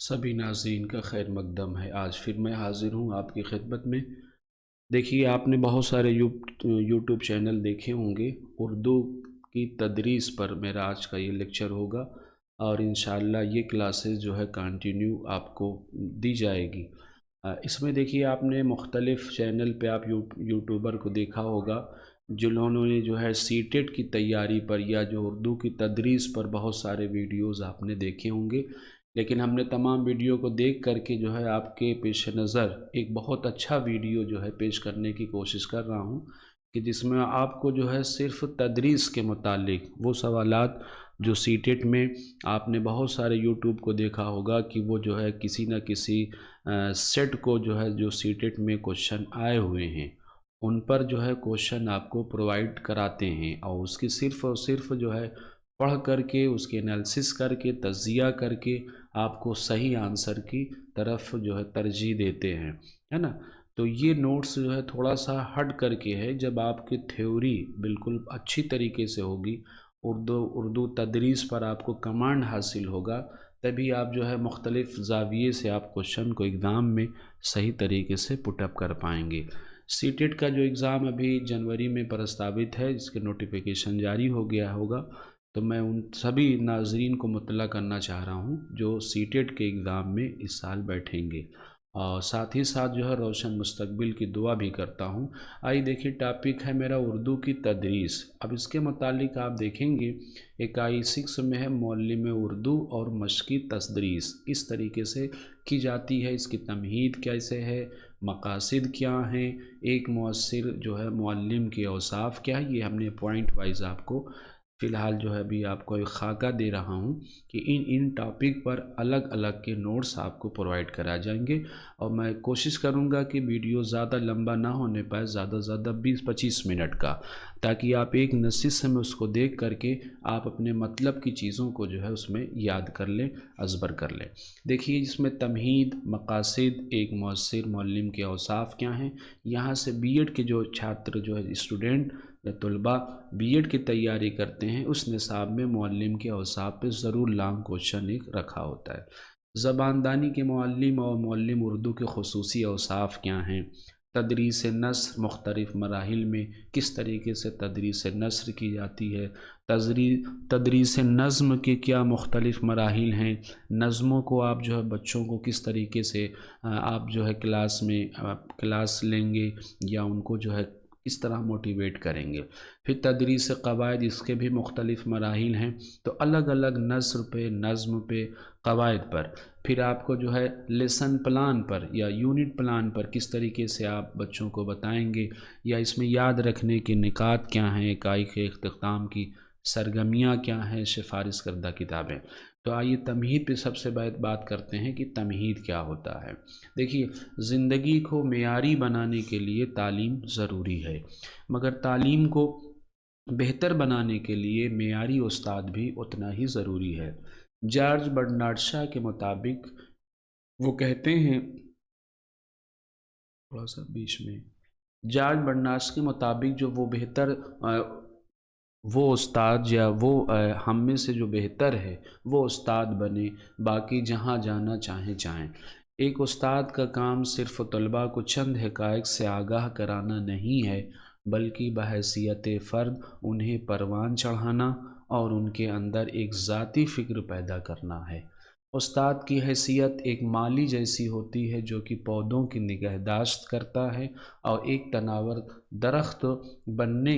سبھی ناظرین کا خیر مقدم ہے۔ آج پھر میں حاضر ہوں آپ کی خدمت میں۔ دیکھیے، آپ نے بہت سارے یوٹیوب چینل دیکھے ہوں گے۔ اردو کی تدریس پر میرا آج کا یہ لیکچر ہوگا، اور انشاءاللہ یہ کلاسز جو ہے کنٹینیو آپ کو دی جائے گی۔ اس میں دیکھیے، آپ نے مختلف چینل پہ آپ یوٹیوبر کو دیکھا ہوگا جنہوں نے جو ہے سی ٹیٹ کی تیاری پر یا جو اردو کی تدریس پر بہت سارے ویڈیوز آپ نے دیکھے ہوں گے، لیکن ہم نے تمام ویڈیو کو دیکھ کر کے جو ہے آپ کے پیش نظر ایک بہت اچھا ویڈیو جو ہے پیش کرنے کی کوشش کر رہا ہوں، کہ جس میں آپ کو جو ہے صرف تدریس کے متعلق وہ سوالات جو سی ٹیٹ میں آپ نے بہت سارے یوٹیوب کو دیکھا ہوگا کہ وہ جو ہے کسی نہ کسی سیٹ کو جو ہے جو سی ٹیٹ میں کوشچن آئے ہوئے ہیں ان پر جو ہے کوشچن آپ کو پرووائڈ کراتے ہیں، اور اس کی صرف اور صرف جو ہے پڑھ کر کے اس کے انالیسس کر کے تجزیہ کر کے آپ کو صحیح آنسر کی طرف جو ہے ترجیح دیتے ہیں، ہے نا؟ تو یہ نوٹس جو ہے تھوڑا سا ہٹ کر کے ہے۔ جب آپ کی تھیوری بالکل اچھی طریقے سے ہوگی، اردو تدریس پر آپ کو کمانڈ حاصل ہوگا، تبھی آپ جو ہے مختلف زاویے سے آپ کوشچن کو ایگزام میں صحیح طریقے سے پٹ اپ کر پائیں گے۔ سی ٹیٹ کا جو ایگزام ابھی جنوری میں پرستاوت ہے، اس کے نوٹیفیکیشن جاری ہو گیا ہوگا، تو میں ان سبھی ناظرین کو مطلع کرنا چاہ رہا ہوں جو سی ٹیٹ کے ایگزام میں اس سال بیٹھیں گے، اور ساتھ ہی ساتھ جو ہے روشن مستقبل کی دعا بھی کرتا ہوں۔ آئیے دیکھیے، ٹاپک ہے میرا اردو کی تدریس۔ اب اس کے متعلق آپ دیکھیں گے ایک I6 میں ہے معلم اردو اور مشقی تدریس کس طریقے سے کی جاتی ہے، اس کی تمہید کیسے ہے، مقاصد کیا ہیں، ایک مؤثر جو ہے معلم کے اوصاف کیا ہے۔ یہ ہم نے پوائنٹ وائز آپ کو فی الحال جو ہے ابھی آپ کو ایک خاکہ دے رہا ہوں کہ ان ٹاپک پر الگ الگ کے نوٹس آپ کو پرووائڈ کرا جائیں گے، اور میں کوشش کروں گا کہ ویڈیو زیادہ لمبا نہ ہونے پائے، زیادہ سے زیادہ 20-25 منٹ کا، تاکہ آپ ایک نصیص میں اس کو دیکھ کر کے آپ اپنے مطلب کی چیزوں کو جو ہے اس میں یاد کر لیں، ازبر کر لیں۔ دیکھیے، اس میں تمہید، مقاصد، ایک مؤثر معلم کے اوصاف کیا ہیں۔ یہاں سے بی ایڈ کے جو چھاتر جو ہے اسٹوڈنٹ یا طلباء بی ایڈ کی تیاری کرتے ہیں، اس نصاب میں معلم کے اوصاف پہ ضرور لانگ کوشچن ایک رکھا ہوتا ہے۔ زباندانی کے معلم اور معلم اردو کے خصوصی اوصاف کیا ہیں۔ تدریس نثر مختلف مراحل میں کس طریقے سے تدریس نثر کی جاتی ہے۔ تدریس نظم کے کیا مختلف مراحل ہیں۔ نظموں کو آپ جو ہے بچوں کو کس طریقے سے آپ جو ہے کلاس لیں گے، یا ان کو جو ہے اس طرح موٹیویٹ کریں گے۔ پھر تدریس قواعد، اس کے بھی مختلف مراحل ہیں، تو الگ الگ نثر پہ، نظم پہ، قواعد پر، پھر آپ کو جو ہے لیسن پلان پر یا یونٹ پلان پر کس طریقے سے آپ بچوں کو بتائیں گے، یا اس میں یاد رکھنے کے نکات کیا ہیں، اکائی کے اختتام کی سرگرمیاں کیا ہیں، سفارش کردہ کتابیں۔ تو آئیے تمہید پہ سب سے بات کرتے ہیں کہ تمہید کیا ہوتا ہے۔ دیکھیے، زندگی کو معیاری بنانے کے لیے تعلیم ضروری ہے، مگر تعلیم کو بہتر بنانے کے لیے معیاری استاد بھی اتنا ہی ضروری ہے۔ جارج برنارڈ شاہ کے مطابق وہ کہتے ہیں، تھوڑا سا بیچ میں، جارج برنارڈ کے مطابق جو وہ استاد یا وہ ہم میں سے جو بہتر ہے وہ استاد بنے، باقی جہاں جانا چاہیں۔ ایک استاد کا کام صرف طلباء کو چند حقائق سے آگاہ کرانا نہیں ہے، بلکہ بحیثیت فرد انہیں پروان چڑھانا اور ان کے اندر ایک ذاتی فکر پیدا کرنا ہے۔ استاد کی حیثیت ایک مالی جیسی ہوتی ہے جو کہ پودوں کی نگہداشت کرتا ہے اور ایک تناور درخت بننے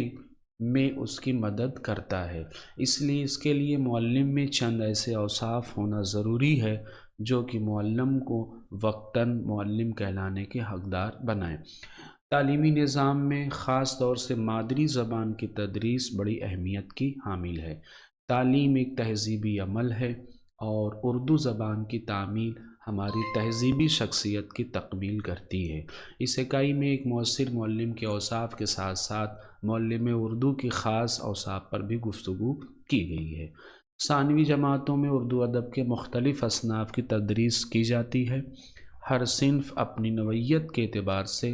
میں اس کی مدد کرتا ہے۔ اس لیے اس کے لیے معلم میں چند ایسے اوصاف ہونا ضروری ہے جو کہ معلم کو وقتاً معلم کہلانے کے حقدار بنائیں۔ تعلیمی نظام میں خاص طور سے مادری زبان کی تدریس بڑی اہمیت کی حامل ہے۔ تعلیم ایک تہذیبی عمل ہے، اور اردو زبان کی تعمیل ہماری تہذیبی شخصیت کی تکمیل کرتی ہے۔ اس اکائی میں ایک مؤثر معلم کے اوصاف کے ساتھ ساتھ معلم اردو کی خاص اوصاف پر بھی گفتگو کی گئی ہے۔ ثانوی جماعتوں میں اردو ادب کے مختلف اصناف کی تدریس کی جاتی ہے۔ ہر صنف اپنی نوعیت کے اعتبار سے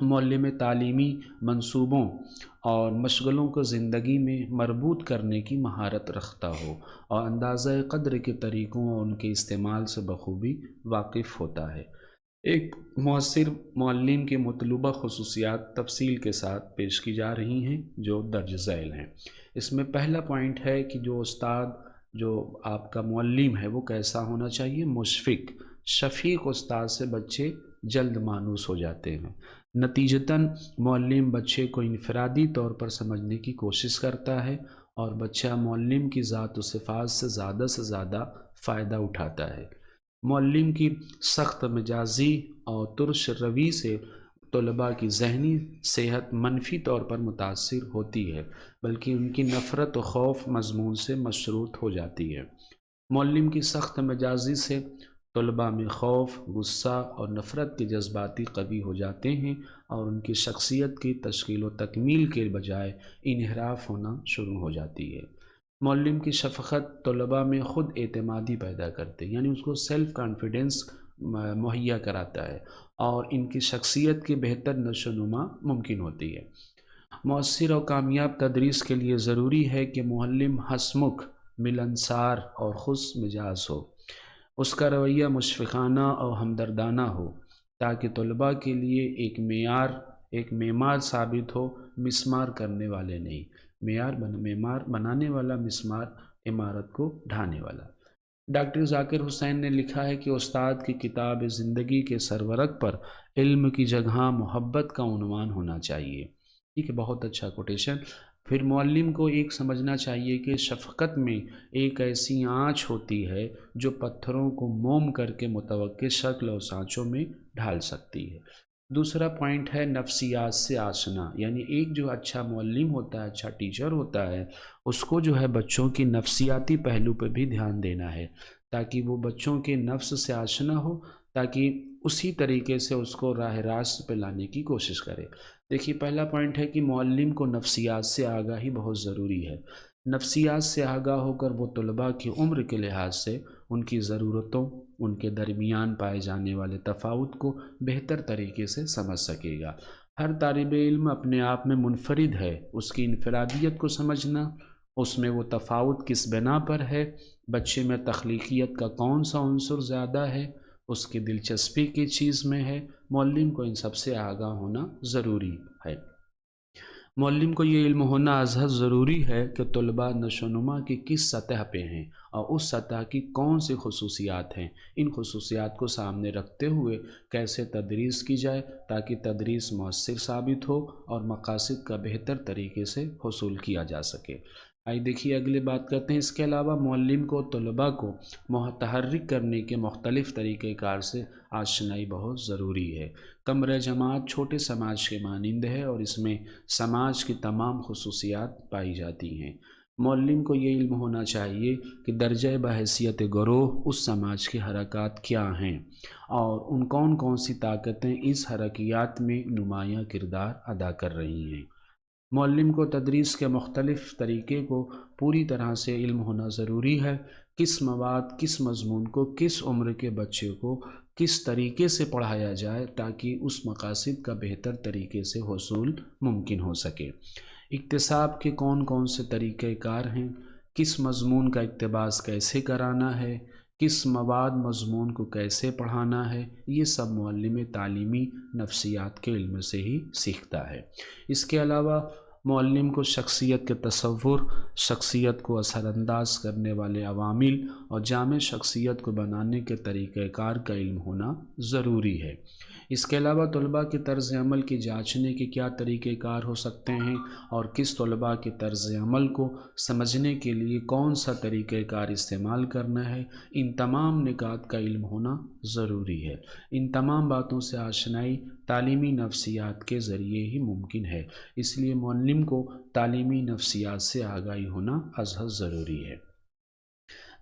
معلم تعلیمی منصوبوں اور مشغلوں کو زندگی میں مربوط کرنے کی مہارت رکھتا ہو اور اندازہ قدر کے طریقوں اور ان کے استعمال سے بخوبی واقف ہوتا ہے۔ ایک مؤثر معلم کے مطلوبہ خصوصیات تفصیل کے ساتھ پیش کی جا رہی ہیں جو درج ذیل ہیں۔ اس میں پہلا پوائنٹ ہے کہ جو استاد، جو آپ کا معلم ہے وہ کیسا ہونا چاہیے؟ مشفق، شفیق استاد سے بچے جلد مانوس ہو جاتے ہیں۔ نتیجتاً معلم بچے کو انفرادی طور پر سمجھنے کی کوشش کرتا ہے اور بچہ معلم کی ذات و صفات سے زیادہ فائدہ اٹھاتا ہے۔ معلم کی سخت مزاجی اور ترش روی سے طلباء کی ذہنی صحت منفی طور پر متاثر ہوتی ہے، بلکہ ان کی نفرت و خوف مضمون سے مشروط ہو جاتی ہے۔ معلم کی سخت مزاجی سے طلباء میں خوف، غصہ اور نفرت کے جذباتی قوی ہو جاتے ہیں اور ان کی شخصیت کی تشکیل و تکمیل کے بجائے انحراف ہونا شروع ہو جاتی ہے۔ معلم کی شفقت طلباء میں خود اعتمادی پیدا کرتے، یعنی اس کو سیلف کانفیڈنس مہیا کراتا ہے اور ان کی شخصیت کی بہتر نشو و نما ممکن ہوتی ہے۔ مؤثر اور کامیاب تدریس کے لیے ضروری ہے کہ معلم ہنسمکھ، ملنسار اور خوش مزاج ہو۔ اس کا رویہ مشفقانہ اور ہمدردانہ ہو تاکہ طلباء کے لیے ایک معمار ثابت ہو، مسمار کرنے والے نہیں۔ معمار بنانے والا، مسمار عمارت کو ڈھانے والا۔ ڈاکٹر ذاکر حسین نے لکھا ہے کہ استاد کی کتاب زندگی کے سرورق پر علم کی جگہ محبت کا عنوان ہونا چاہیے۔ ٹھیک ہے، بہت اچھا کوٹیشن۔ پھر معلم کو ایک سمجھنا چاہیے کہ شفقت میں ایک ایسی آنچ ہوتی ہے جو پتھروں کو موم کر کے متوقع شکل اور سانچوں میں ڈھال سکتی ہے۔ دوسرا پوائنٹ ہے نفسیات سے آشنا، یعنی ایک جو اچھا معلم ہوتا ہے، اچھا ٹیچر ہوتا ہے، اس کو جو ہے بچوں کی نفسیاتی پہلو پہ بھی دھیان دینا ہے تاکہ وہ بچوں کے نفس سے آشنا ہو، تاکہ اسی طریقے سے اس کو راہ راست پہ لانے کی کوشش کرے۔ دیکھیے، پہلا پوائنٹ ہے کہ معلم کو نفسیات سے آگاہی بہت ضروری ہے۔ نفسیات سے آگاہ ہو کر وہ طلباء کی عمر کے لحاظ سے ان کی ضرورتوں، ان کے درمیان پائے جانے والے تفاوت کو بہتر طریقے سے سمجھ سکے گا۔ ہر طالب علم اپنے آپ میں منفرد ہے، اس کی انفرادیت کو سمجھنا، اس میں وہ تفاوت کس بنا پر ہے، بچے میں تخلیقیت کا کون سا عنصر زیادہ ہے، اس کی دلچسپی کی چیز میں ہے، معلم کو ان سب سے آگاہ ہونا ضروری ہے۔ معلم کو یہ علم ہونا ازحد ضروری ہے کہ طلباء نشو و نما کی کس سطح پہ ہیں اور اس سطح کی کون سی خصوصیات ہیں۔ ان خصوصیات کو سامنے رکھتے ہوئے کیسے تدریس کی جائے تاکہ تدریس مؤثر ثابت ہو اور مقاصد کا بہتر طریقے سے حصول کیا جا سکے۔ آئیے دیکھیے اگلی بات کرتے ہیں۔ اس کے علاوہ معلم کو طلباء کو متحرک کرنے کے مختلف طریقہ کار سے آشنائی بہت ضروری ہے۔ کمرہ جماعت چھوٹے سماج کے مانند ہے اور اس میں سماج کی تمام خصوصیات پائی جاتی ہیں۔ معلم کو یہ علم ہونا چاہیے کہ درجہ بحیثیت گروہ اس سماج کی حرکات کیا ہیں اور ان کون سی طاقتیں اس حرکیات میں نمایاں کردار ادا کر رہی ہیں۔ معلم کو تدریس کے مختلف طریقے کو پوری طرح سے علم ہونا ضروری ہے۔ کس مواد، کس مضمون کو کس عمر کے بچے کو کس طریقے سے پڑھایا جائے تاکہ اس مقاصد کا بہتر طریقے سے حصول ممکن ہو سکے۔ اکتساب کے کون سے طریقہ کار ہیں، کس مضمون کا اقتباس کیسے کرانا ہے، کس مواد مضمون کو کیسے پڑھانا ہے، یہ سب معلم تعلیمی نفسیات کے علم سے ہی سیکھتا ہے۔ اس کے علاوہ معلم کو شخصیت کے تصور، شخصیت کو اثر انداز کرنے والے عوامل اور جامع شخصیت کو بنانے کے طریقہ کار کا علم ہونا ضروری ہے۔ اس کے علاوہ طلباء کے طرز عمل کی جانچنے کے کیا طریقہ کار ہو سکتے ہیں اور کس طلباء کے طرز عمل کو سمجھنے کے لیے کون سا طریقہ کار استعمال کرنا ہے، ان تمام نکات کا علم ہونا ضروری ہے۔ ان تمام باتوں سے آشنائی تعلیمی نفسیات کے ذریعے ہی ممکن ہے، اس لیے معلم کو تعلیمی نفسیات سے آگاہی ہونا ازحد ضروری ہے۔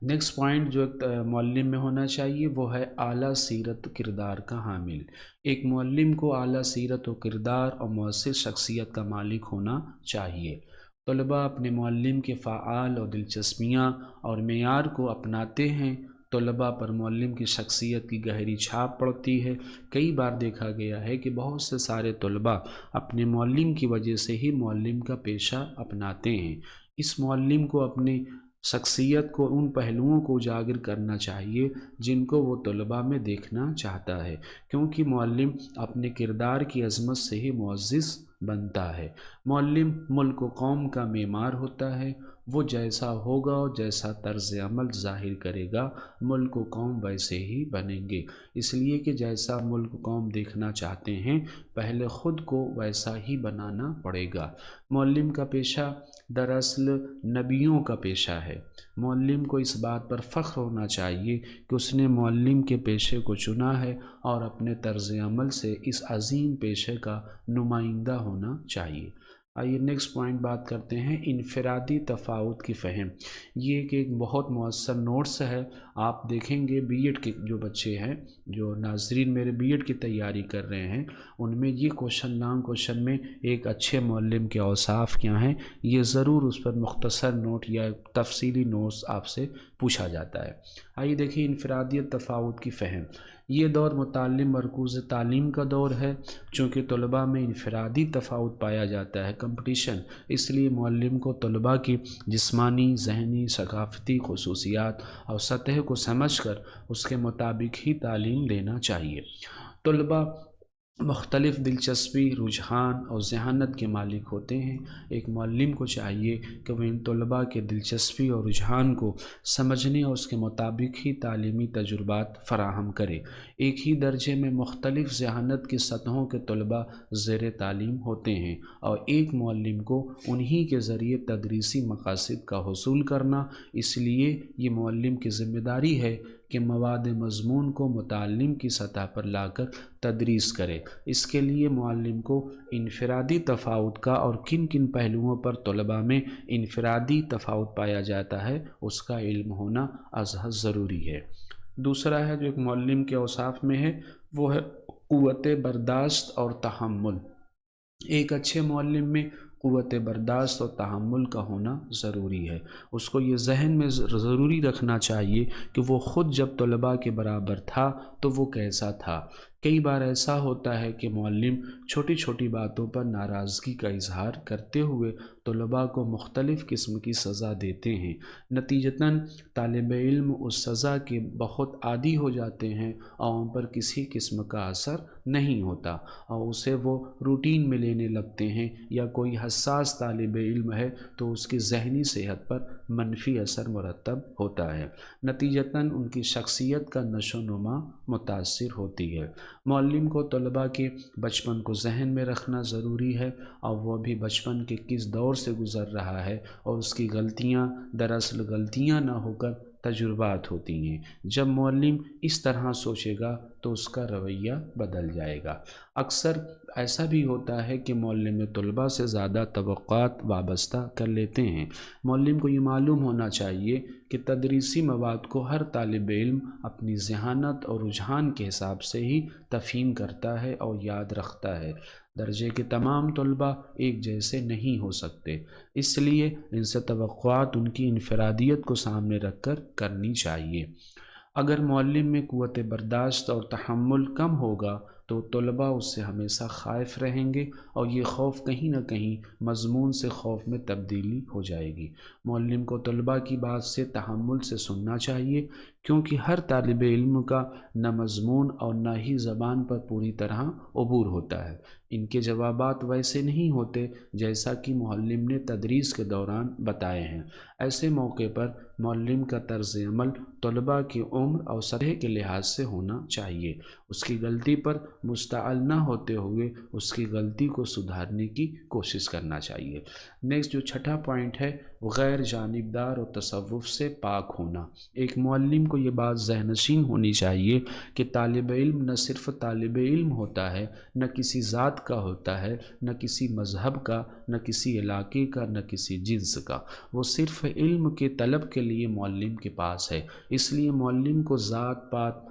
نیکسٹ پوائنٹ جو معلم میں ہونا چاہیے وہ ہے اعلیٰ سیرت کردار کا حامل۔ ایک معلم کو اعلیٰ سیرت و کردار اور مؤثر شخصیت کا مالک ہونا چاہیے۔ طلباء اپنے معلم کے فعال اور دلچسپیاں اور معیار کو اپناتے ہیں طلباء پر معلم کی شخصیت کی گہری چھاپ پڑتی ہے۔ کئی بار دیکھا گیا ہے کہ بہت سے سارے طلباء اپنے معلم کی وجہ سے ہی معلم کا پیشہ اپناتے ہیں۔ اس معلم کو اپنی شخصیت کو، ان پہلوؤں کو اجاگر کرنا چاہیے جن کو وہ طلباء میں دیکھنا چاہتا ہے، کیونکہ معلم اپنے کردار کی عظمت سے ہی معزز بنتا ہے۔ معلم ملک و قوم کا معمار ہوتا ہے۔ وہ جیسا ہوگا اور جیسا طرز عمل ظاہر کرے گا، ملک و قوم ویسے ہی بنیں گے۔ اس لیے کہ جیسا ملک و قوم دیکھنا چاہتے ہیں، پہلے خود کو ویسا ہی بنانا پڑے گا۔ معلم کا پیشہ دراصل نبیوں کا پیشہ ہے۔ معلم کو اس بات پر فخر ہونا چاہیے کہ اس نے معلم کے پیشے کو چنا ہے، اور اپنے طرز عمل سے اس عظیم پیشے کا نمائندہ ہونا چاہیے۔ آئیے نیکسٹ پوائنٹ بات کرتے ہیں، انفرادی تفاوت کی فہم۔ یہ ایک بہت مؤثر نوٹس ہے۔ آپ دیکھیں گے بی ایڈ کے جو بچے ہیں، جو ناظرین میرے بی ایڈ کی تیاری کر رہے ہیں، ان میں یہ لانگ کوشچن میں ایک اچھے معلم کے اوصاف کیا ہیں، یہ ضرور اس پر مختصر نوٹ یا تفصیلی نوٹس آپ سے پوچھا جاتا ہے۔ آئیے دیکھیں، انفرادیت تفاوت کی فہم۔ یہ دور متعلم مرکوز تعلیم کا دور ہے۔ چونکہ طلباء میں انفرادی تفاوت پایا جاتا ہے، کمپٹیشن، اس لیے معلم کو طلباء کی جسمانی، ذہنی، ثقافتی خصوصیات اور سطح کو سمجھ کر اس کے مطابق ہی تعلیم دینا چاہیے۔ طلباء مختلف دلچسپی، رجحان اور ذہانت کے مالک ہوتے ہیں۔ ایک معلم کو چاہیے کہ وہ ان طلباء کے دلچسپی اور رجحان کو سمجھنے اور اس کے مطابق ہی تعلیمی تجربات فراہم کرے۔ ایک ہی درجے میں مختلف ذہانت کی سطحوں کے طلباء زیر تعلیم ہوتے ہیں، اور ایک معلم کو انہی کے ذریعے تدریسی مقاصد کا حصول کرنا۔ اس لیے یہ معلم کی ذمہ داری ہے کہ مواد مضمون کو متعلم کی سطح پر لا کر تدریس کرے۔ اس کے لیے معلم کو انفرادی تفاوت کا اور کن کن پہلوؤں پر طلباء میں انفرادی تفاوت پایا جاتا ہے، اس کا علم ہونا ازحد ضروری ہے۔ دوسرا ہے جو ایک معلم کے اوصاف میں ہے، وہ ہے قوت برداشت اور تحمل۔ ایک اچھے معلم میں قوت برداشت اور تحمل کا ہونا ضروری ہے۔ اس کو یہ ذہن میں ضروری رکھنا چاہیے کہ وہ خود جب طلباء کے برابر تھا تو وہ کیسا تھا۔ کئی بار ایسا ہوتا ہے کہ معلم چھوٹی چھوٹی باتوں پر ناراضگی کا اظہار کرتے ہوئے طلباء کو مختلف قسم کی سزا دیتے ہیں۔ نتیجتاً طالب علم اس سزا کے بہت عادی ہو جاتے ہیں اور ان پر کسی قسم کا اثر نہیں ہوتا، اور اسے وہ روٹین میں لینے لگتے ہیں، یا کوئی حساس طالب علم ہے تو اس کی ذہنی صحت پر منفی اثر مرتب ہوتا ہے۔ نتیجتاً ان کی شخصیت کا نشو و نما متاثر ہوتی ہے۔ معلم کو طلباء کے بچپن کو ذہن میں رکھنا ضروری ہے، اور وہ بھی بچپن کے کس دور سے گزر رہا ہے، اور اس کی غلطیاں دراصل غلطیاں نہ ہو کر تجربات ہوتی ہیں۔ جب معلم اس طرح سوچے گا تو اس کا رویہ بدل جائے گا۔ اکثر ایسا بھی ہوتا ہے کہ معلم طلباء سے زیادہ توقعات وابستہ کر لیتے ہیں۔ معلم کو یہ معلوم ہونا چاہیے کہ تدریسی مواد کو ہر طالب علم اپنی ذہانت اور رجحان کے حساب سے ہی تفہیم کرتا ہے اور یاد رکھتا ہے۔ درجے کے تمام طلباء ایک جیسے نہیں ہو سکتے، اس لیے ان سے توقعات ان کی انفرادیت کو سامنے رکھ کر کرنی چاہیے۔ اگر معلم میں قوت برداشت اور تحمل کم ہوگا تو طلباء اس سے ہمیشہ خائف رہیں گے، اور یہ خوف کہیں نہ کہیں مضمون سے خوف میں تبدیلی ہو جائے گی۔ معلم کو طلباء کی بات سے تحمل سے سننا چاہیے، کیونکہ ہر طالب علم کا نہ مضمون اور نہ ہی زبان پر پوری طرح عبور ہوتا ہے۔ ان کے جوابات ویسے نہیں ہوتے جیسا کہ معلم نے تدریس کے دوران بتائے ہیں۔ ایسے موقع پر معلم کا طرز عمل طلباء کی عمر اور سطح کے لحاظ سے ہونا چاہیے۔ اس کی غلطی پر مشتعل نہ ہوتے ہوئے اس کی غلطی کو سدھارنے کی کوشش کرنا چاہیے۔ نیکسٹ جو چھٹا پوائنٹ ہے، وہ غیر جانبدار اور تصوف سے پاک ہونا۔ ایک معلم کو یہ بات ذہن نشین ہونی چاہیے کہ طالب علم نہ صرف طالب علم ہوتا ہے، نہ کسی ذات کا ہوتا ہے، نہ کسی مذہب کا، نہ کسی علاقے کا، نہ کسی جنس کا۔ وہ صرف علم کے طلب کے لیے معلم کے پاس ہے۔ اس لیے معلم کو ذات پات،